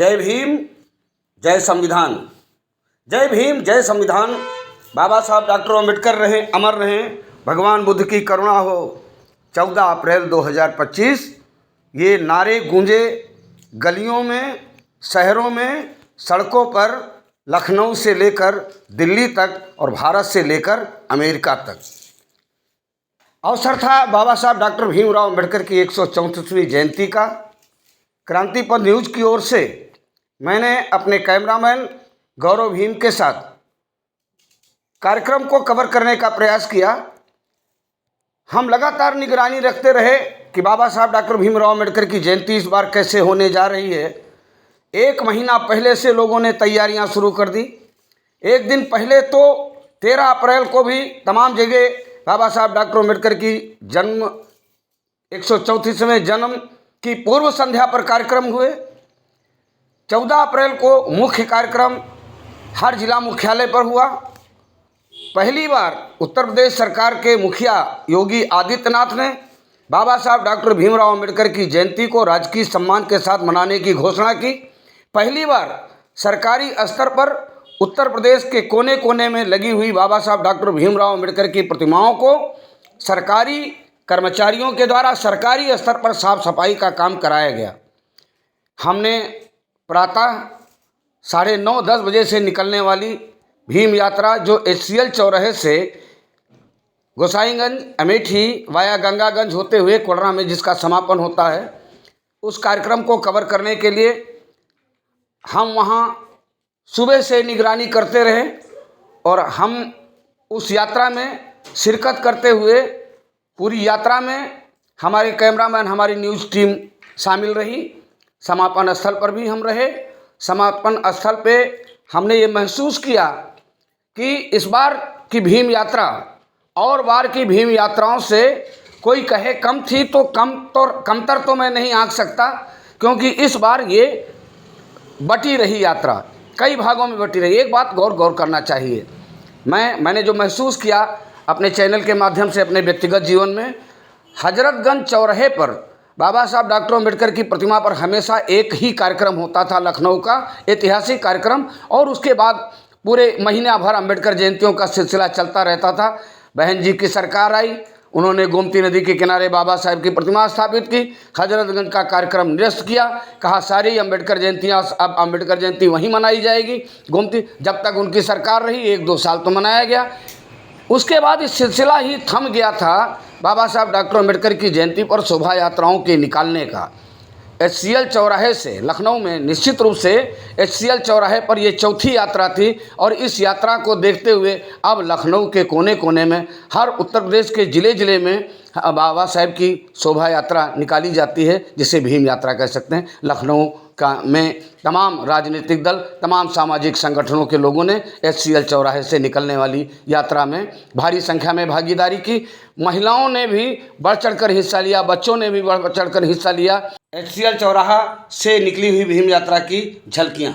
जय भीम जय संविधान। जय भीम जय संविधान। बाबा साहब डॉक्टर अम्बेडकर रहे, अमर रहें, भगवान बुद्ध की करुणा हो। 14 अप्रैल 2025 ये नारे गूंजे गलियों में, शहरों में, सड़कों पर, लखनऊ से लेकर दिल्ली तक और भारत से लेकर अमेरिका तक। अवसर था बाबा साहब डॉक्टर भीमराव अम्बेडकर की 134वीं जयंती का। क्रांति पथ न्यूज़ की ओर से मैंने अपने कैमरामैन गौरव भीम के साथ कार्यक्रम को कवर करने का प्रयास किया। हम लगातार निगरानी रखते रहे कि बाबा साहब डॉक्टर भीमराव अम्बेडकर की जयंती इस बार कैसे होने जा रही है। 1 महीना पहले से लोगों ने तैयारियां शुरू कर दी। एक दिन पहले तो 13 अप्रैल को भी तमाम जगह बाबा साहब डॉक्टर अम्बेडकर की जन्म 134वें जन्म की पूर्व संध्या पर कार्यक्रम हुए। 14 अप्रैल को मुख्य कार्यक्रम हर जिला मुख्यालय पर हुआ। पहली बार उत्तर प्रदेश सरकार के मुखिया योगी आदित्यनाथ ने बाबा साहब डॉक्टर भीमराव अम्बेडकर की जयंती को राजकीय सम्मान के साथ मनाने की घोषणा की। पहली बार सरकारी स्तर पर उत्तर प्रदेश के कोने कोने में लगी हुई बाबा साहब डॉक्टर भीमराव अम्बेडकर की प्रतिमाओं को सरकारी कर्मचारियों के द्वारा सरकारी स्तर पर साफ सफाई का काम कराया गया। हमने प्रातः 9:30-10 बजे से निकलने वाली भीम यात्रा जो HCL चौराहे से गोसाईगंज, अमेठी वाया गंगागंज होते हुए कोडरा में जिसका समापन होता है, उस कार्यक्रम को कवर करने के लिए हम वहाँ सुबह से निगरानी करते रहे और हम उस यात्रा में शिरकत करते हुए पूरी यात्रा में हमारे कैमरामैन, हमारी न्यूज़ टीम शामिल रही। समापन स्थल पर भी हम रहे। समापन स्थल पे हमने ये महसूस किया कि इस बार की भीम यात्रा और बार की भीम यात्राओं से कोई कहे कम थी तो कमतर तो मैं नहीं आंक सकता, क्योंकि इस बार ये बटी रही यात्रा, कई भागों में बटी रही। एक बात गौर करना चाहिए, मैंने जो महसूस किया अपने चैनल के माध्यम से अपने व्यक्तिगत जीवन में, हजरतगंज चौराहे पर बाबा साहब डॉक्टर अम्बेडकर की प्रतिमा पर हमेशा एक ही कार्यक्रम होता था, लखनऊ का ऐतिहासिक कार्यक्रम, और उसके बाद पूरे महीना भर अम्बेडकर जयंतियों का सिलसिला चलता रहता था। बहन जी की सरकार आई, उन्होंने गोमती नदी के किनारे बाबा साहब की प्रतिमा स्थापित की, हजरतगंज का कार्यक्रम निरस्त किया, कहा सारी अम्बेडकर जयंतियाँ अब अम्बेडकर जयंती वहीं मनाई जाएगी गोमती। जब तक उनकी सरकार रही 1-2 साल तो मनाया गया। उसके बाद इस सिलसिला ही थम गया था बाबा साहब डॉक्टर अम्बेडकर की जयंती पर शोभा यात्राओं के निकालने का। HCL चौराहे से लखनऊ में निश्चित रूप से HCL चौराहे पर ये चौथी यात्रा थी, और इस यात्रा को देखते हुए अब लखनऊ के कोने कोने में, हर उत्तर प्रदेश के ज़िले में बाबा साहब की शोभा यात्रा निकाली जाती है, जिसे भीम यात्रा कह सकते हैं। लखनऊ में तमाम राजनीतिक दल, तमाम सामाजिक संगठनों के लोगों ने HCL चौराहे से निकलने वाली यात्रा में भारी संख्या में भागीदारी की। महिलाओं ने भी बढ़ चढ़कर हिस्सा लिया, बच्चों ने भी बढ़ चढ़कर हिस्सा लिया। HCL चौराहा से निकली हुई भीम यात्रा की झलकियाँ।